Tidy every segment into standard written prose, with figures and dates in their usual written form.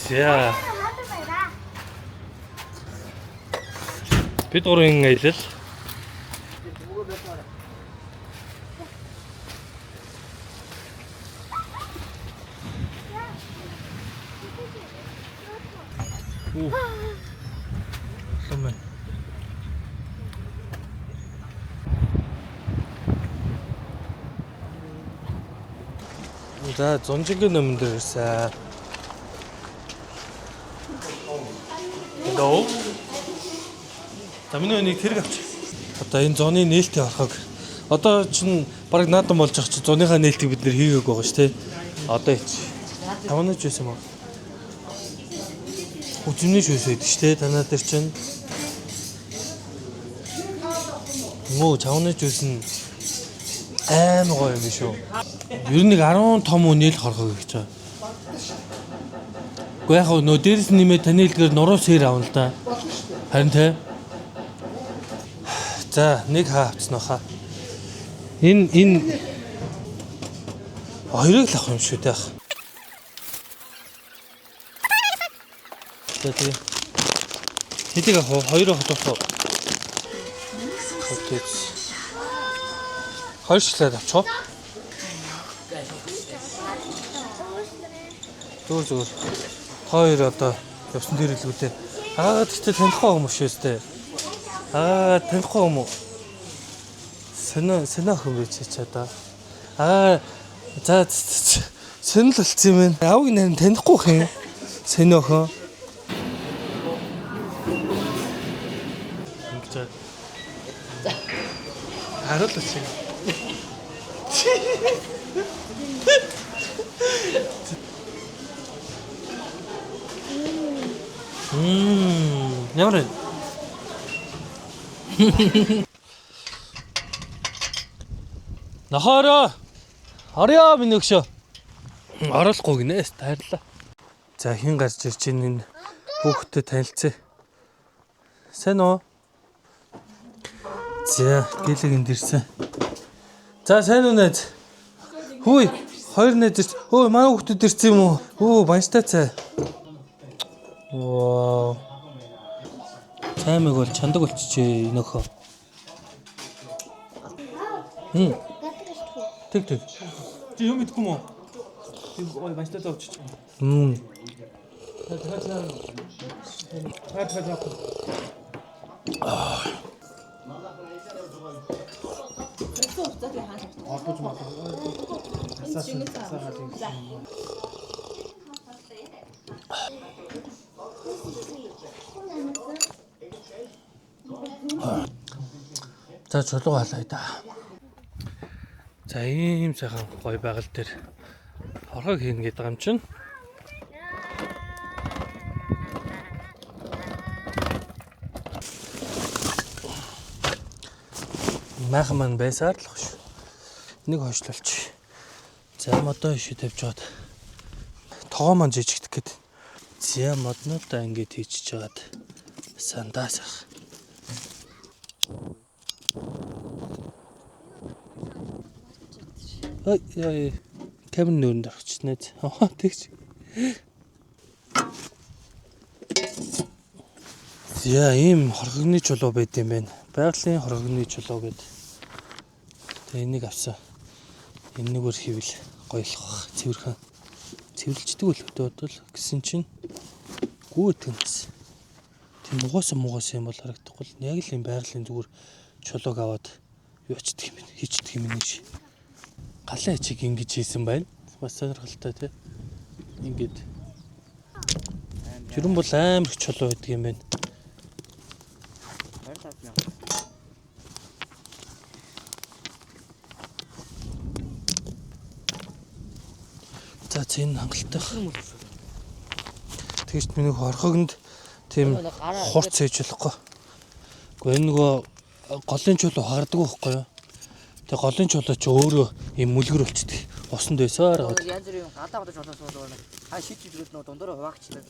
За. Бид гурван аялал. Ломын. За, зунжигийн номон дээр ирсэн. Hello. Тамины нэг тэрэг авч. Одоо энэ зуны нээлтийн орхог. Одоо чинь баг наадан болж байгаа чи зуныхаа нээлтийг бид нэр хийгээг байгаа ш тий. Одоо ич. Тавнаж байсан юм уу? Үзмний шүүс байдаг ш тий. Танаа дээр чинь. Муу тавнаж байсан аим гоё юм шүү. Ер нь нэг 10 том үнэл хорхог гэж байгаа. Гэхдээ яг нөө дээрс нэмээ таны хэлгээр нуруу сэр авна л да. Харин тий. За, нэг хаа авцсан хаа. Энэ хоёрыг л авах юм шүү дээ. За тий. Хэдийг авах хоёроо хотоосоо. Окей. Хоёр шилээд авчих. Зүгээр. Хоёр одоо явсан дээр илгүүлээ. Тэгтээ танихгүй юм шүү дээ. Танихгүй юм уу? Сэнэ хүн байж чадаа. За сэнэл болцсон юм байна. Аавыг нэр танихгүй хин. Сэнэ охин. Ингэж. Харуулж чиг. Ямар вэ? Нахаараа. Орё минь өгшөө. Оруулахгүй гинэ. Тайрлаа. За хин гарч ирж энэ хүүхдэд танилцъя. Сайн уу? За гэлэг энд ирсэн. За сайн уу найз? Хөөе, хоёр найз ирсэн. Өө манай хүүхдэд ирсэн юм уу? Өө баяртай цай. Вау. Таймыг бол чандаг болчихжээ энөхөө. Тэг. Чи юм идэх юм уу? Тэг ой баяртай тавьчих. За чулуу халаа да. За ийм сайхан гоё байгаль дээр хорхог хийнэ гэдэг юм чинь. Махан маань байсаар л ах шүү. Нэг хойшлуулчих. За модоо ишээ тавьж жоод тогоо маань жижигдэх гээд. За моднуудаа ингэж хийчихэж жаад сандаас ах. Ой, камер нүүрэнд орчихнэ. Тэгч. За ийм хорхогны чулуу байд юм байна. Байгалийн хорхогны чулуу гэд. Тэгээ энийг авсан. Энэгээр хийвэл гоёлох бах. Цэвэрхэн. Цэвэрлждэг үлхтэй бодвол гэсэн чинь гүү тэнс. Тийм угаасан юм бол харагдахгүй л яг л юм байгалийн зүгээр чулууг аваад юу очдөг юм бэ? Хийчдэг юм нэг ши. Галын ачиг ингэж хийсэн байна. Бас сонирхолтой тий. Ингээд. Жирэн бол амар их чулуу байдаг юм байна. За энэ хангалттай. Тэгэж миний хорхогнд тийм хурц хийж болохгүй. Гэхдээ энэ нөгөө голын чулуу хаардаг байхгүй юу? Тэгээ голын чулуу ч өөрөө юм мүлгэр болчихдээ. Усанд байсаар аваад. Янз бүрийн галаа бодож болоод нэг хаа шийдэж ирээд нөө дундуур хуваагчдаг.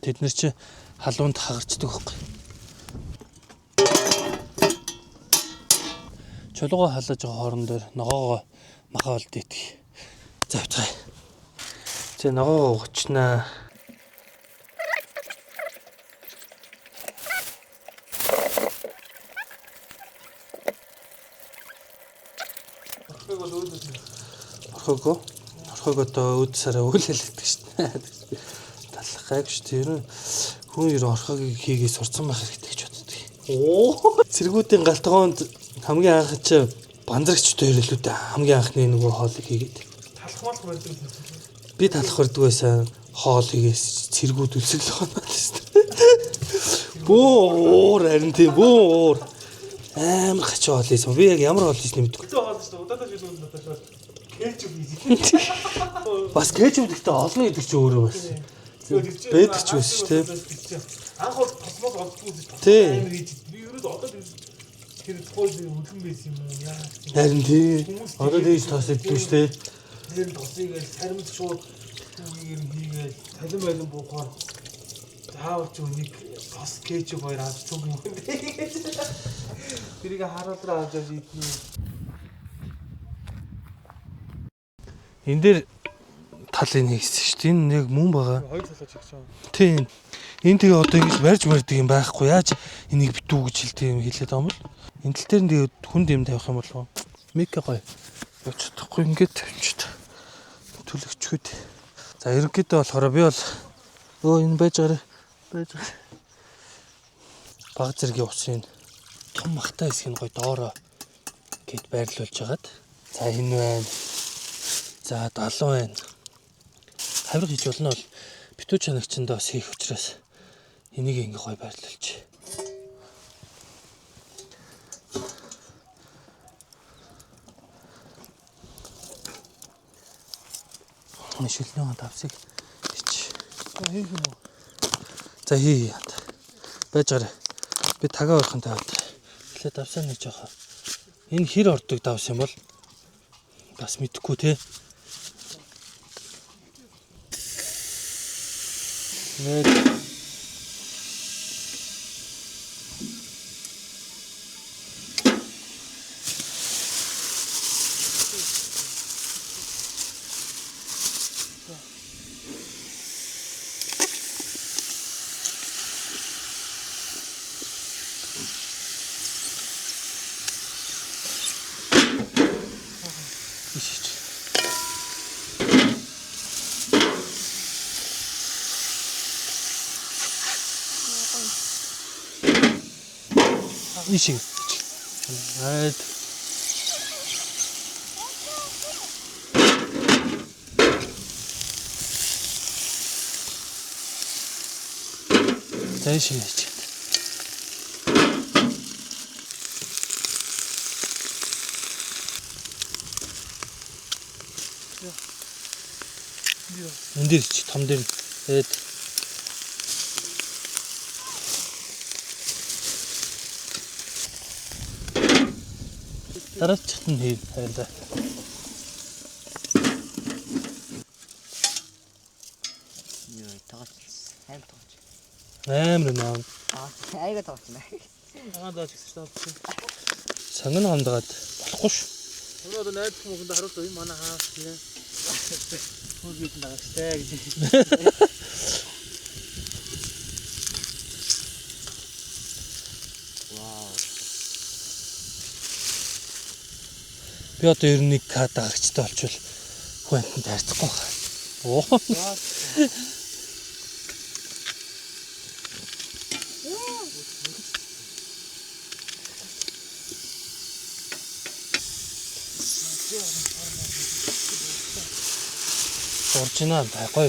Тэд нар чи халуунд хагарчдаг байхгүй. Чулуугаа халааж байгаа хоорон дээр ногоогоо махаа болд идэх. За битгай. Тэ ногоогоо угчнаа. Орхог одоо өд сараа өөлөлдөг шүү дээ. Талах гайгүй шүү дээ. Ер нь хүн ер орхогийг хийгээ сурцсан байх хэрэгтэй гэж боддог. Оо. Цэргүүдийн галтгоонд хамгийн анх чи бандрагч дээр л үү дээ. Хамгийн анхны нөгөө хоолыг хийгээд. Талах барьдаг. Би талах барьдаг байсан. Хоол хийгээс цэргүүд үлсэглэх байна л шүү дээ. Бөө харин тийм бөө амар хач хоол хийсэн. Би яг ямар хоол хийсэн мэдгүй. Тэ хоол шүү дээ. Удаадаа жилүүд надад кетчуп хийсэн. Бас кетчуп гэхдээ олон гэдэг чи өөрөө бас. Бэдэг ч байсан шүү дээ. Анх бол тосмол олдгүй шүү дээ. Амар хийж. Би ерөөд одоо тэр тухай үлгэн байсан юм уу? Яа. Харин тий. Одоо тэгж тос иддэг шүү дээ. Тэр тосыг л саримд шууд түүгээр хийгээл талин байлан буухаар заавал ч үнийг тос кетчуп хоёр авч цуг юм. Тэрийг харуулраа авч идэх юм. Энэ дээр талын хийсэн шүү дээ. Энэ яг мөн байгаа. Хоёр талаа чигчээ. Тийм. Энэ тэгээ одоо ингэж барьж мэрдэг юм байхгүй. Яаж энийг битүү гэж хэлдэг юм хэлээд байгаа юм бол. Энэ тал дээр тэгээ хүнд юм тавих юм болов уу? Мика гоё. Өчтөхгүй ингэж тавьчихд. Түлэгчгүүд. За ерөнхийдөө болохоор би бол энэ байж байгаа. Баг зэргийн усын том махтай хэсгийг гоё доороо гэд байрлуулж хагаад. За энэ байна. За 70 байна. Хавраг хийж болно бол битүү чанагчдаа бас хийх учраас энийг ингээ гоё байрлуулж. Шилнээ давсыг хич. Хийх юм уу? За хий. Байж гараа. Би тагаа орхон тавьд. Эхлээд давсаа нэг жоохоо. Энэ хэр ордог давс юм бол бас мэдэхгүй те. Нэг ишиг. Айд. Зайшиг. Энд дээр чи том дээр айд. Дараач чатна хий харин да. Йоо, таач. Хайм таач. Амар наа. Айга таач наа. Дагаад ч гэсэн шүү дээ. Санган хандгаад болохгүй ш. Өнөө одоо найз хүмүүнд харуулсан юм манай хаа тийм. Хөөж дагагчтай гэж. Би одоо ер нь нэг кад дагагчтай болчвол хүн амтнд хайрцахгүй байна. Оо. Оригинал байхгүй.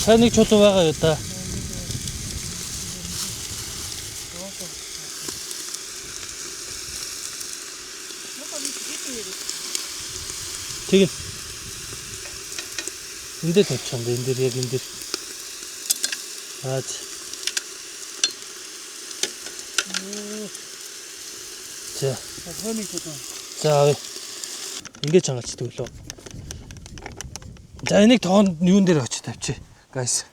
Сайн нэг чулуу байгаа юу та? Тэг. Энд дээр тавьчих юм бэ? Энд дээр яг энэ дээр. Аач. За. Хөөний чулуу. За. Ингээд чангалцдаг лөө. За энийг тоон юун дээр очиж тавьчих. Guys.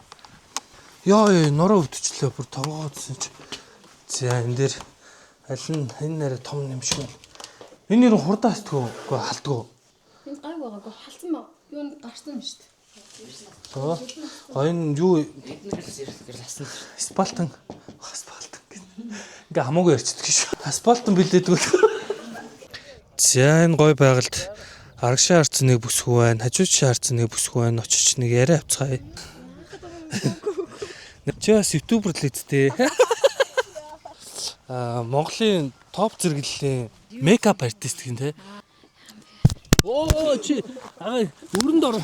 Яа, нуруу өвдчихлээ. Бүр тонгоодсон чи. За энэ дээр аль нь энэ нэрэ том юм шиг байна. Энэ нэр хурдаас тгөө халтгөө. Энэ гайг байгаагүй халсан ба. Юу н гарсан юм шүү дээ. энэ юу Эднээс ирэхээр ласан. асфальтан гэх. Ингээ хамаагүй ярьчихдаг шүү. Асфальтан билээдгүй. За энэ гой байгальд арагшаа харцны бүсгүй байна, хажуучшаа харцны бүсгүй байна. Очиж нэг яриа авцгаая. Чи бас ютубер л үсттэй. Монголын топ зэрэглэлийн мейкап артист гин те. Оо чи өрөнд ороо.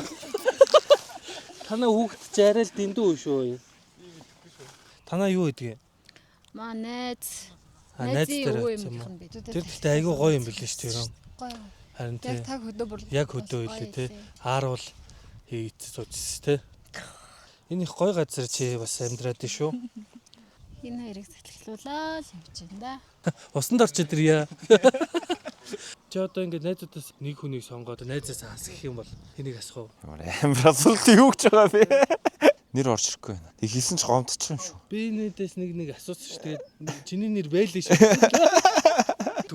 Танаа хүүхэд жарил дэндүү шүү. Танаа юу гэдгийг? Маа найз. Найз дээр юу авсан юм юм. бэ? Тэр гэхдээ айгүй гоё юм билээ шүү дээ. Гоё. Харин Яг тий. таг хөдөө бүр. Яг хөдөө илээ те. Ааруул хийц суучихс те. Энэ их гоё газар чи бас амьдраад тий шүү. Энэ хоёрыг захиалуулаа л явж байна да. Усанд орч идэрья. Чи одоо ингээд найзуудаас нэг хүнийг сонгоод найзаас асах юм бол энийг асах уу? Амар асуулт юу гэж байгаа бэ? Нэр орж ирэхгүй байна. Тэг хийсэн ч гомдчих юм шүү. Би нээдээс нэг асуусан шүү. Тэгээд чиний нэр байлээ шүү.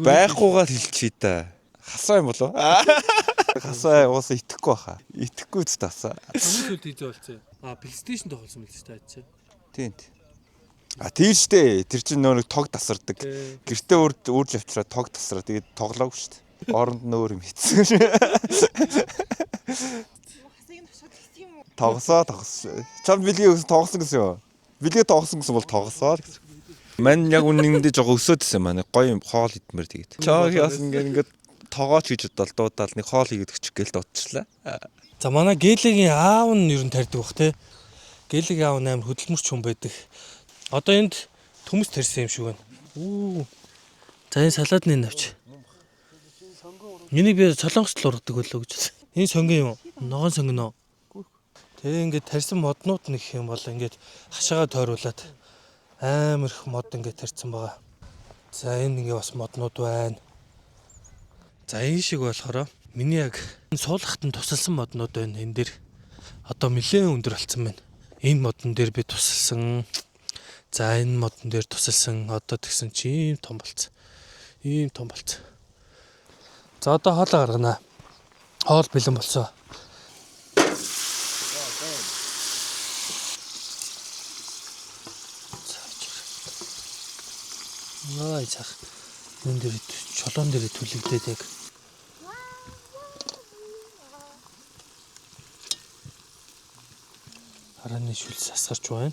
Байхгүйгаа л хэлчихье да. Хасаа юм болов? Хасаа уусаа итгэхгүй баха. Итгэхгүй ч тасаа. Хамгийн сүүлд хийзээ болцсон. PlayStation тоглосон мэл ч тааж. Тийм. Тийм штэ. Тэр чинь нөө нэг тог тасардаг. Гэртээ үрж авчраа тог тасраа. Тэгээд тоглоогүй штэ. Оронд нөөр юм хийсэн. Тогсоо. Чам билгээ тоглосон гэсэн юу? Билгээ тоглосон гэсэн бол тоглосоо л гэсэн. Мань яг үнэндээ жоо өсөөдсөн маань гоё хоол идмээр тэгээд. Чаагийн бас ингээд тоогооч гэж дуудаад нэг хоол хийгээд өччих гээл дуудчихлаа. За манай Гэлигийн аав нь ер нь тарьдаг бах те. Гэлигийн аав амар хөдөлмөрч хүн байдаг. Одоо энд төмс тарьсан юм шиг байна. За энэ салаадны навч. Энийг би солонгост л ургадаг болоо гэж байна. Энэ сонгийн юм. Ногоон сонгино. Тэгээ ингээд тарьсан моднууд нэг юм бол ингээд хашаагаа тойруулаад амар их мод ингээд тарьсан байгаа. За энэ ингээ бас моднууд байна. За энэ шиг болохоор миний яг суулгахад нь тусалсан моднууд байна энэ дэр. Одоо нэлээд өндөр болсон байна. Энэ модон дээр би тусалсан. За энэ модон дээр тусалсан. Одоо тэгсэн чи ийм том болцсон. Ийм том болцсон. За одоо хоолоо гаргана. Хоол бэлэн болсон. Ой цаах. Энэ дээр чолоон дээр түлэгдээд яг. Харааны шүлс асарч байна.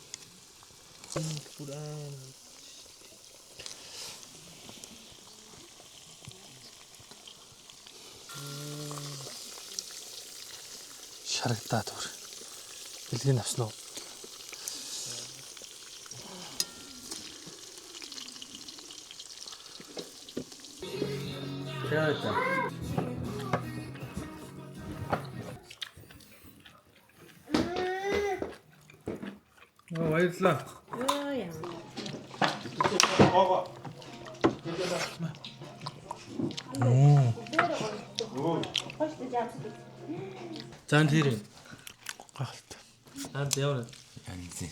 Шарагдаад бүр. Бэлгийн авсан уу? Яа. Баярлалаа. Зан тэр. Галт. Анд явна. Янзын.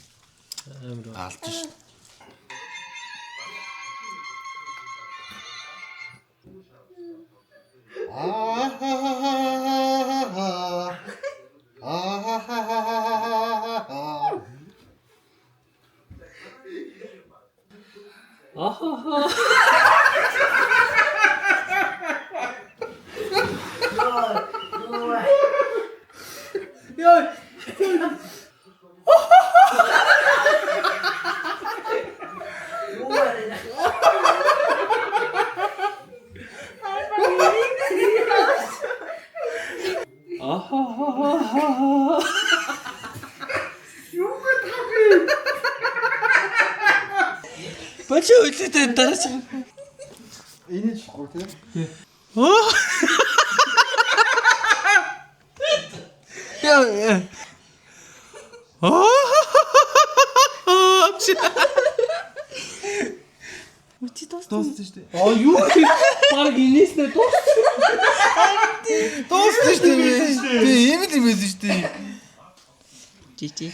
Амар. Галт ш. Бачаа үлдээ дараач. Энэ ч гоо тийм. Яа. Үчи Дууссан шүү дээ. Юу хийх баг инээс нэ дууссан. Дууссан шүү дээ. Би ийм л юм байсан шүү дээ. Жижи.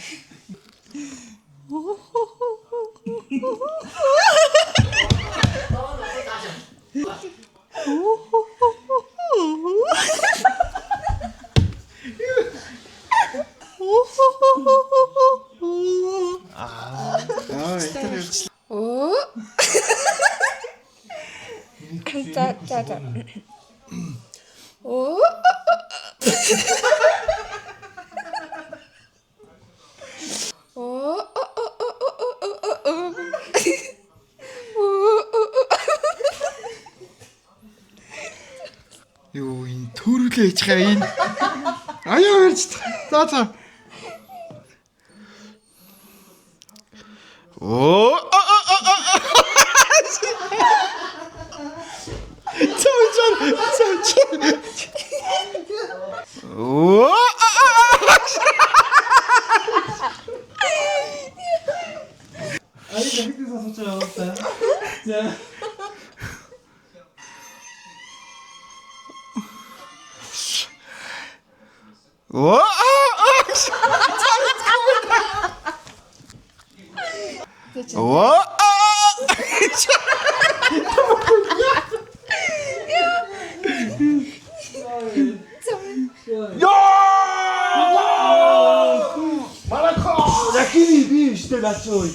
За. Оо. Юу энэ төрүүлээ хийж байгаа энэ. Аяа ярьж та. За. Оо. Оо. 아니 저기서 소주 먹었다. 자. Оо. Оо. Малако! Якини би штэ начой.